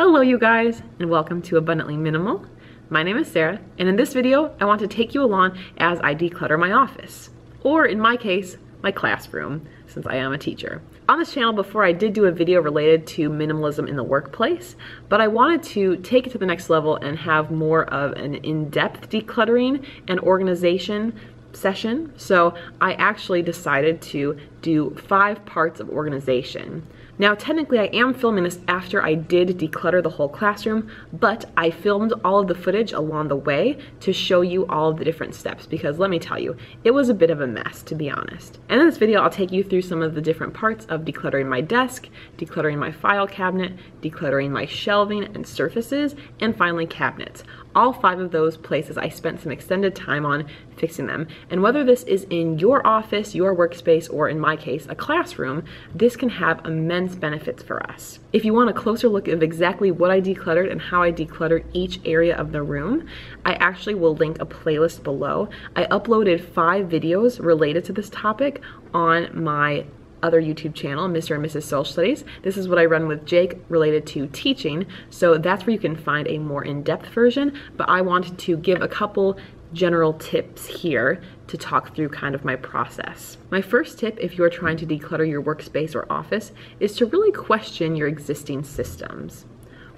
Hello you guys, and welcome to Abundantly Minimal. My name is Sarah, and in this video, I want to take you along as I declutter my office, or in my case, my classroom, since I am a teacher. On this channel before, I did do a video related to minimalism in the workplace, but I wanted to take it to the next level and have more of an in-depth decluttering and organization session. So I actually decided to do 5 parts of organization. Now, technically, I am filming this after I did declutter the whole classroom, but I filmed all of the footage along the way to show you all of the different steps, because let me tell you, it was a bit of a mess, to be honest. And in this video, I'll take you through some of the different parts of decluttering my desk, decluttering my file cabinet, decluttering my shelving and surfaces, and finally cabinets. All 5 of those places I spent some extended time on fixing them. And whether this is in your office, your workspace, or in my case, a classroom, this can have immense benefits for us. If you want a closer look of exactly what I decluttered and how I decluttered each area of the room, I actually will link a playlist below. I uploaded 5 videos related to this topic on my other YouTube channel, Mr. and Mrs. Social Studies. This is what I run with Jake related to teaching, so that's where you can find a more in-depth version, but I wanted to give a couple general tips here to talk through kind of my process. My first tip, if you're trying to declutter your workspace or office, is to really question your existing systems.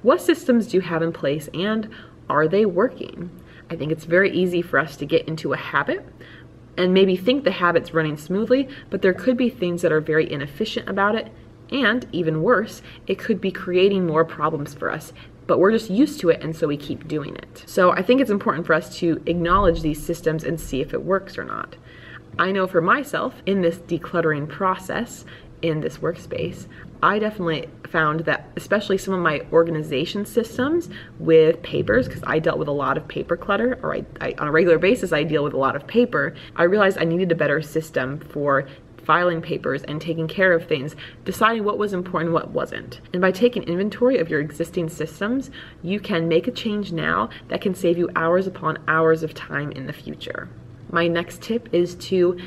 What systems do you have in place, and are they working? I think it's very easy for us to get into a habit and maybe think the habit's running smoothly, but there could be things that are very inefficient about it, and even worse, it could be creating more problems for us, but we're just used to it, and so we keep doing it. So I think it's important for us to acknowledge these systems and see if it works or not. I know for myself, in this decluttering process, in this workspace, I definitely found that especially some of my organization systems with papers, because I dealt with a lot of paper clutter, or I on a regular basis I deal with a lot of paper, I realized I needed a better system for filing papers and taking care of things, deciding what was important and what wasn't. And by taking inventory of your existing systems, you can make a change now that can save you hours upon hours of time in the future. My next tip is to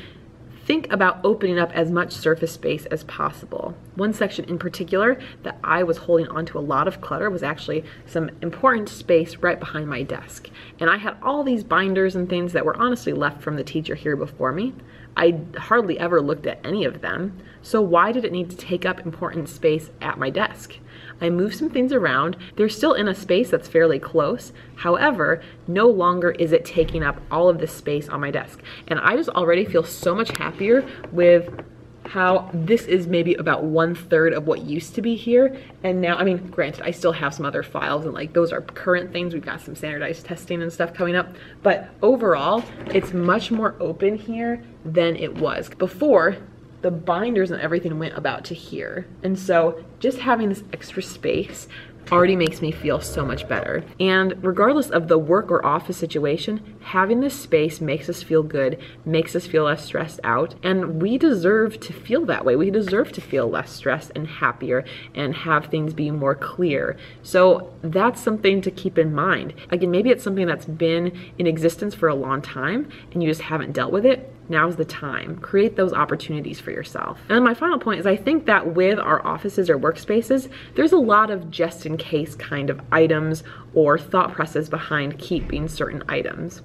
think about opening up as much surface space as possible. One section in particular that I was holding onto a lot of clutter was actually some important space right behind my desk. And I had all these binders and things that were honestly left from the teacher here before me. I hardly ever looked at any of them, so why did it need to take up important space at my desk? I moved some things around. They're still in a space that's fairly close. However, no longer is it taking up all of this space on my desk. And I just already feel so much happier with how this is maybe about 1/3 of what used to be here. And now, I mean, granted, I still have some other files and like those are current things. We've got some standardized testing and stuff coming up. But overall, it's much more open here than it was. Before, the binders and everything went about to here. And so just having this extra space already makes me feel so much better. And regardless of the work or office situation, having this space makes us feel good, makes us feel less stressed out, and we deserve to feel that way. We deserve to feel less stressed and happier and have things be more clear. So that's something to keep in mind. Again, maybe it's something that's been in existence for a long time and you just haven't dealt with it. Now's the time. Create those opportunities for yourself. And then my final point is I think that with our offices or workspaces, there's a lot of just in case kind of items or thought process behind keeping certain items.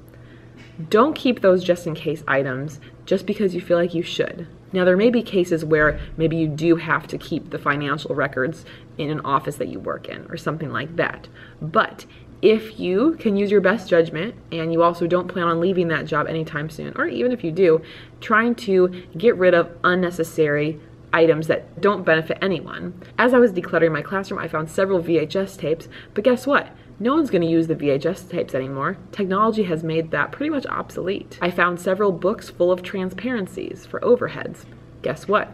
Don't keep those just in case items just because you feel like you should. Now, there may be cases where maybe you do have to keep the financial records in an office that you work in or something like that. But if you can use your best judgment and you also don't plan on leaving that job anytime soon, or even if you do, trying to get rid of unnecessary items that don't benefit anyone. As I was decluttering my classroom, I found several VHS tapes, but guess what? No one's going to use the VHS tapes anymore. Technology has made that pretty much obsolete. I found several books full of transparencies for overheads. Guess what?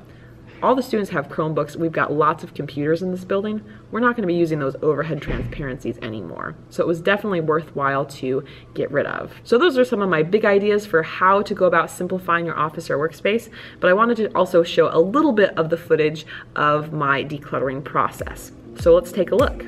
All the students have Chromebooks. We've got lots of computers in this building. We're not going to be using those overhead transparencies anymore. So it was definitely worthwhile to get rid of. So those are some of my big ideas for how to go about simplifying your office or workspace. But I wanted to also show a little bit of the footage of my decluttering process. So let's take a look.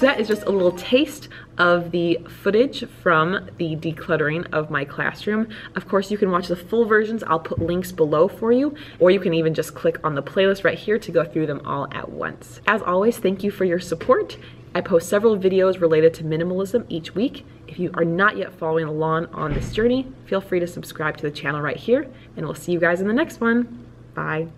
So that is just a little taste of the footage from the decluttering of my classroom. Of course, you can watch the full versions. I'll put links below for you, or you can even just click on the playlist right here to go through them all at once. As always, thank you for your support. I post several videos related to minimalism each week. If you are not yet following along on this journey, feel free to subscribe to the channel right here, and we'll see you guys in the next one. Bye.